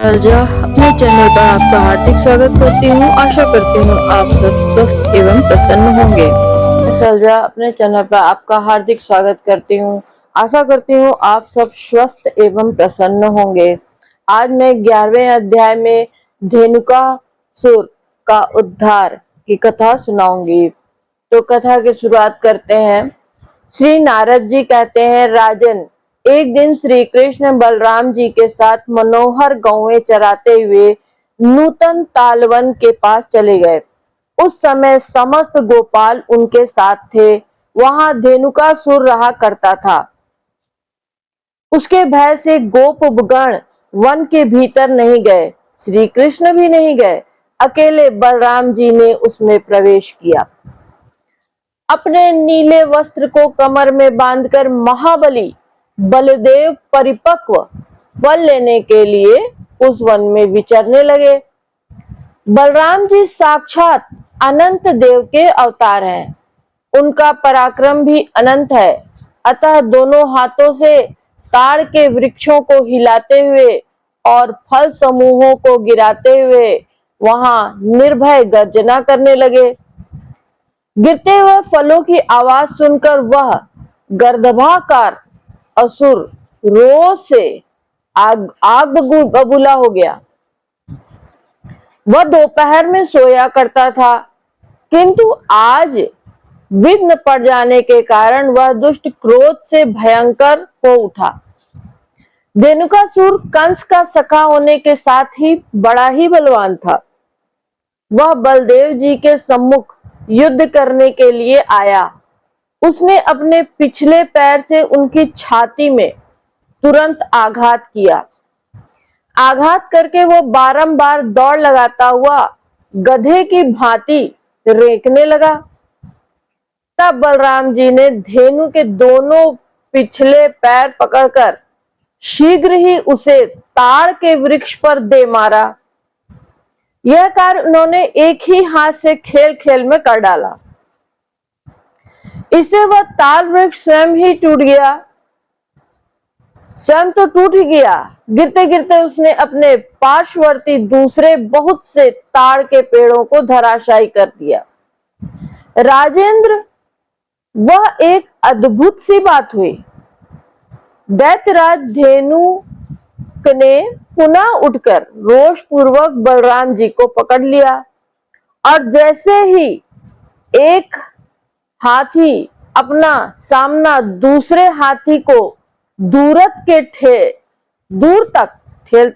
अलजा अपने चैनल पर आपका हार्दिक स्वागत करती हूँ। आशा करती हूँ आप सब स्वस्थ एवं प्रसन्न होंगे। अलजा अपने चैनल पर आपका हार्दिक स्वागत करती हूँ। आशा करती हूँ आप सब स्वस्थ एवं प्रसन्न होंगे। आज मैं 11वें अध्याय में धेनुकासुर का उद्धार की कथा सुनाऊंगी। तो कथा की शुरुआत करते हैं। श्री नारद जी कहते हैं, राजन, एक दिन श्री कृष्ण बलराम जी के साथ मनोहर गौएं चराते हुए नूतन तालवन के पास चले गए। उस समय समस्त गोपाल उनके साथ थे। वहां धेनुकासुर रहा करता था। उसके भय से गोपगण वन के भीतर नहीं गए, श्री कृष्ण भी नहीं गए। अकेले बलराम जी ने उसमें प्रवेश किया। अपने नीले वस्त्र को कमर में बांधकर महाबली बलदेव परिपक्व फल लेने के लिए उस वन में विचरने लगे। बलराम जी साक्षात अनंत देव के अवतार हैं। उनका पराक्रम भी अनंत है। अतः दोनों हाथों से ताड़ के वृक्षों को हिलाते हुए और फल समूहों को गिराते हुए वहां निर्भय गर्जना करने लगे। गिरते हुए फलों की आवाज सुनकर वह गर्दभाकार असुर रोष से आग बबूला हो गया। वह दोपहर में सोया करता था, किंतु आज विघ्न पड़ जाने के कारण वह दुष्ट क्रोध से भयंकर हो उठा। धेनुकासुर कंस का सखा होने के साथ ही बड़ा ही बलवान था। वह बलदेव जी के सम्मुख युद्ध करने के लिए आया। उसने अपने पिछले पैर से उनकी छाती में तुरंत आघात किया। आघात करके वो बारंबार दौड़ लगाता हुआ गधे की भांति रेंकने लगा। तब बलराम जी ने धेनु के दोनों पिछले पैर पकड़कर शीघ्र ही उसे ताड़ के वृक्ष पर दे मारा। यह कार्य उन्होंने एक ही हाथ से खेल खेल में कर डाला। इससे वह ताड़ वृक्ष स्वयं ही टूट गया। स्वयं तो टूट ही गया, गिरते गिरते उसने अपने पार्श्ववर्ती दूसरे बहुत से ताड़ के पेड़ों को धराशायी कर दिया। राजेंद्र, वह एक अद्भुत सी बात हुई। दैत्यराज धेनुक ने पुनः उठकर रोष पूर्वक बलराम जी को पकड़ लिया और जैसे ही एक हाथी अपना सामना दूसरे हाथी को दूर तक ठेल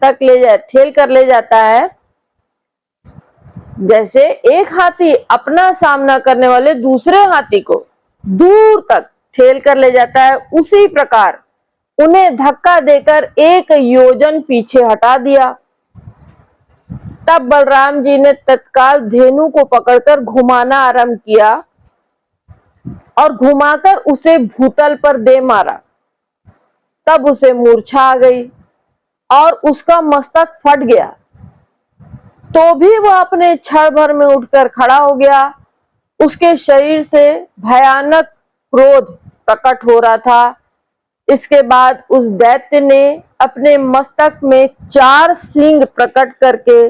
कर ले जाता है, जैसे एक हाथी अपना सामना करने वाले दूसरे हाथी को दूर तक ठेल कर ले जाता है, उसी प्रकार उन्हें धक्का देकर 1 योजन पीछे हटा दिया। तब बलराम जी ने तत्काल धेनु को पकड़कर घुमाना आरंभ किया और घुमाकर उसे भूतल पर दे मारा। तब उसे मूर्छा आ गई और उसका मस्तक फट गया। तो भी वह अपने क्षण भर में उठकर खड़ा हो गया। उसके शरीर से भयानक क्रोध प्रकट हो रहा था। इसके बाद उस दैत्य ने अपने मस्तक में 4 सींग प्रकट करके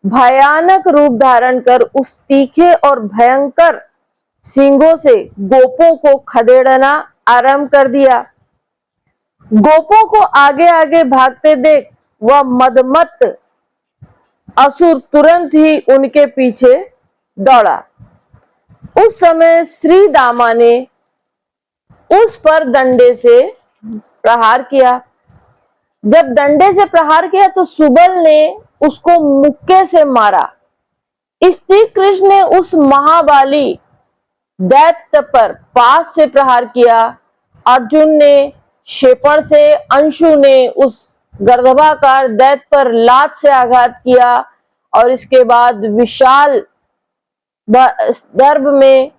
भयानक रूप धारण कर उस तीखे और भयंकर सींगों से गोपों को खदेड़ना आरंभ कर दिया। गोपों को आगे आगे भागते देख वह मदमत्त असुर तुरंत ही उनके पीछे दौड़ा। उस समय श्री दामा ने उस पर डंडे से प्रहार किया। जब डंडे से प्रहार किया तो सुबल ने उसको मुक्के से मारा। श्री कृष्ण ने उस महाबाली दैत्य पर पास से प्रहार किया। अर्जुन ने क्षेपण से, अंशु ने उस गर्दभाकार दैत्य पर लात से आघात किया और इसके बाद विशाल दर्भ में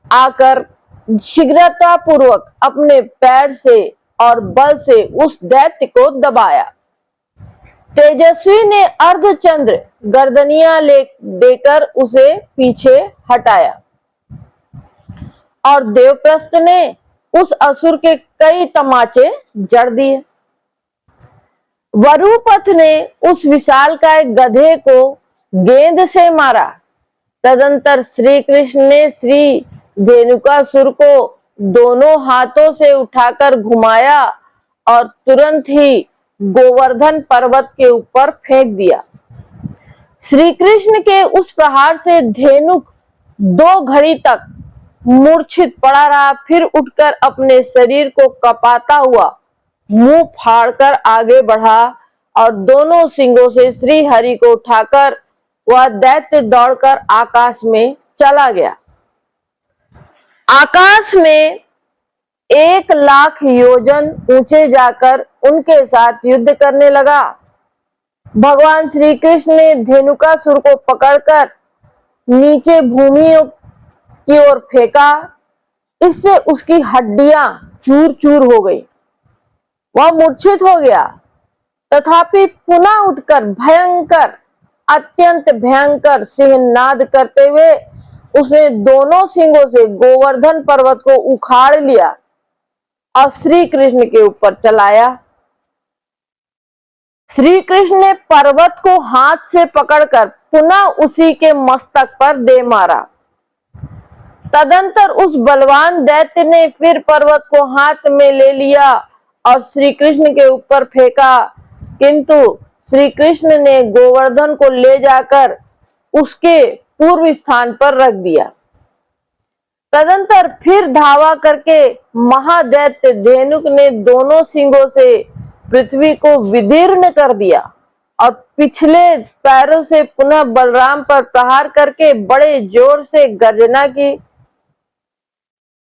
आकर शीघ्रता पूर्वक अपने पैर से और बल से उस दैत्य को दबाया। तेजस्वी ने अर्धचंद्र गर्दनियां देकर उसे पीछे हटाया और देवप्रस्थ ने उस असुर के कई तमाचे जड़ दिए। वरुपथ ने उस विशालकाय गधे को गेंद से मारा। तदंतर श्री कृष्ण ने श्री धेनुकासुर को दोनों हाथों से उठाकर घुमाया और तुरंत ही गोवर्धन पर्वत के ऊपर फेंक दिया। श्री कृष्ण के उस प्रहार से धेनुक 2 घड़ी तक मूर्छित पड़ा रहा, फिर उठकर अपने शरीर को कपाता हुआ मुंह फाड़कर आगे बढ़ा और दोनों सिंगों से श्री हरि को उठाकर वह दैत्य दौड़कर आकाश में चला गया। आकाश में 1,00,000 योजन ऊंचे जाकर उनके साथ युद्ध करने लगा। भगवान श्री कृष्ण ने धेनुकासुर को पकड़कर नीचे भूमि की ओर फेंका। इससे उसकी हड्डियां चूर चूर हो गई। वह मूर्छित हो गया, तथापि पुनः उठकर भयंकर, अत्यंत भयंकर सिंहनाद करते हुए उसने दोनों सिंगों से गोवर्धन पर्वत को उखाड़ लिया और श्री कृष्ण के ऊपर चलाया। श्री कृष्ण ने पर्वत को हाथ से पकड़कर पुनः उसी के मस्तक पर दे मारा। तदंतर उस बलवान दैत्य ने फिर पर्वत को हाथ में ले लिया और श्री कृष्ण के ऊपर फेंका, किंतु श्री कृष्ण ने गोवर्धन को ले जाकर उसके पूर्व स्थान पर रख दिया। तदंतर फिर धावा करके महादैत्य धेनुक ने दोनों सिंगों से पृथ्वी को विदीर्ण कर दिया और पिछले पैरों से पुनः बलराम पर प्रहार करके बड़े जोर से गर्जना की।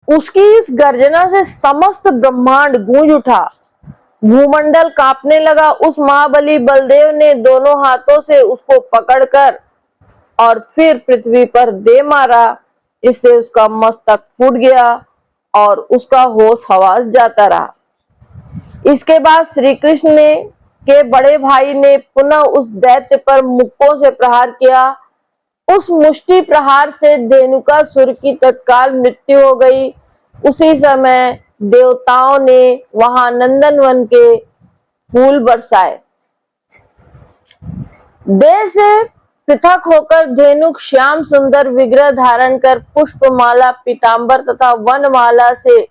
उसकी इस गर्जना से समस्त ब्रह्मांड गूंज उठा, भूमंडल कांपने लगा। उस महाबली बलदेव ने दोनों हाथों से उसको पकड़कर और फिर पृथ्वी पर दे मारा। इससे उसका मस्तक फूट गया और उसका होश हवास जाता रहा। इसके बाद श्री कृष्ण ने के बड़े भाई ने पुनः उस दैत्य पर मुक्कों से प्रहार किया। उस मुष्टि प्रहार से धेनुकासुर की तत्काल मृत्यु हो गई। उसी समय देवताओं ने वहां नंदनवन के फूल बरसाए। देह से पृथक होकर धेनुक श्याम सुंदर विग्रह धारण कर पुष्पमाला, पीतांबर तथा वनमाला से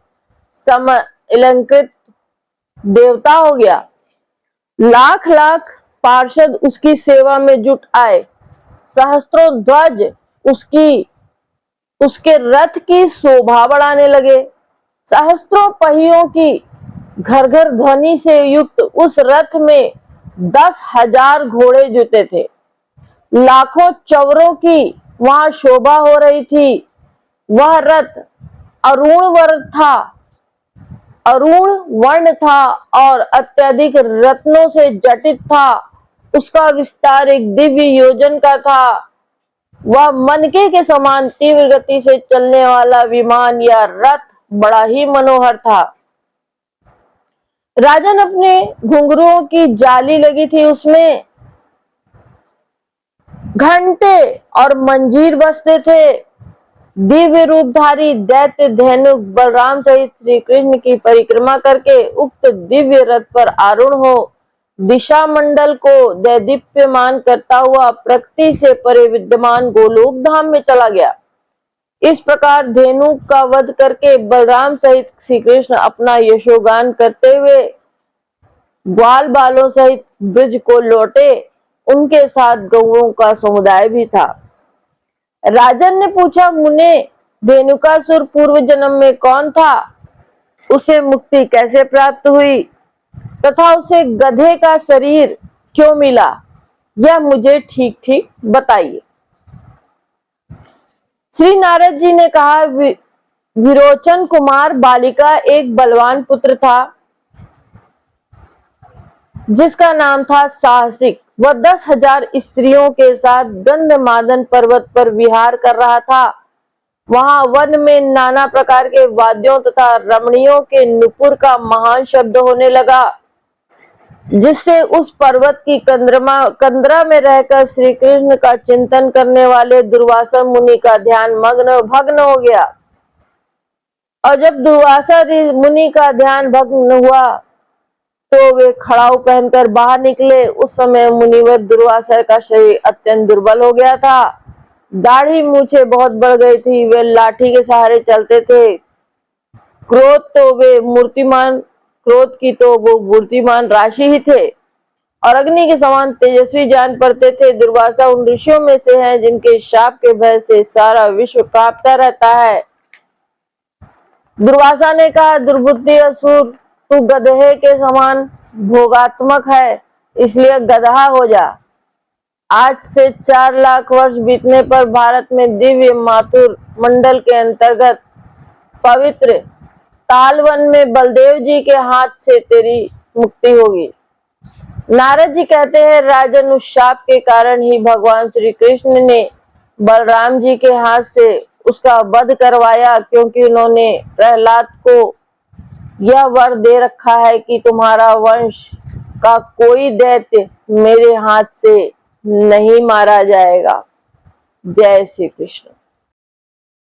समलंकृत देवता हो गया। लाख लाख पार्षद उसकी सेवा में जुट आए। सहस्त्रों ध्वज उसके रथ की शोभा बढ़ाने लगे। सहस्त्रों पहियों की घर घर ध्वनि से युक्त उस रथ में 10,000 घोड़े जुटे थे। लाखों चवरों की वहां शोभा हो रही थी। वह रथ अरुण वर्ण था और अत्यधिक रत्नों से जटित था। उसका विस्तार एक दिव्य योजन का था। वह मनके के समान तीव्र गति से चलने वाला विमान या रथ बड़ा ही मनोहर था। राजन अपने घुंघरुओं की जाली लगी थी, उसमें घंटे और मंजीर बजते थे। दिव्य रूपधारी दैत्य धेनुक बलराम सहित श्री कृष्ण की परिक्रमा करके उक्त दिव्य रथ पर आरूढ़ हो दिशा मंडल को दैदीप्यमान करता हुआ प्रकृति से परे विद्यमान गोलोक धाम में चला गया। इस प्रकार धेनुक का वध करके बलराम सहित श्री कृष्ण अपना यशोगान करते हुए ग्वाल बालों सहित ब्रज को लौटे। उनके साथ गौओं का समुदाय भी था। राजन ने पूछा, मुने, धेनुकासुर पूर्व जन्म में कौन था? उसे मुक्ति कैसे प्राप्त हुई तथा उसे गधे का शरीर क्यों मिला? यह मुझे ठीक ठीक बताइए। श्री नारद जी ने कहा, विरोचन कुमार बालिका एक बलवान पुत्र था जिसका नाम था साहसिक। वह 10,000 स्त्रियों के साथ गंधमादन पर्वत पर विहार कर रहा था। वहां वन में नाना प्रकार के वाद्यों तथा रमणियों के नुपुर का महान शब्द होने लगा, जिससे उस पर्वत की कंदरा में रहकर श्री कृष्ण का चिंतन करने वाले दुर्वासा मुनि का ध्यान भग्न हो गया। और जब दुर्वासा मुनि का ध्यान भग्न हुआ तो वे खड़ाऊ पहनकर बाहर निकले। उस समय मुनिवर दुर्वासा का शरीर अत्यंत दुर्बल हो गया था, दाढ़ी मूछें बहुत बढ़ गई थी, वे लाठी के सहारे चलते थे। क्रोध की तो वो मूर्तिमान राशि ही थे और अग्नि के समान तेजस्वी जान पड़ते थे। दुर्वासा उन ऋषियों में से हैं जिनके शाप के भय से सारा विश्व कांपता रहता है। दुर्वासा ने कहा, दुर्बुद्धि असुर, तू गधे के समान भोगात्मक है, इसलिए गधा हो जा। आज से 4 लाख वर्ष बीतने पर भारत में दिव्य माथुर मंडल के अंतर्गत पवित्र तालवन में बलदेव जी के हाथ से तेरी मुक्ति होगी। नारद जी कहते हैं, राजन, उस शाप के कारण ही भगवान श्री कृष्ण ने बलराम जी के हाथ से उसका वध करवाया, क्योंकि उन्होंने प्रहलाद को यह वर दे रखा है कि तुम्हारा वंश का कोई दैत्य मेरे हाथ से नहीं मारा जाएगा। जय श्री कृष्ण।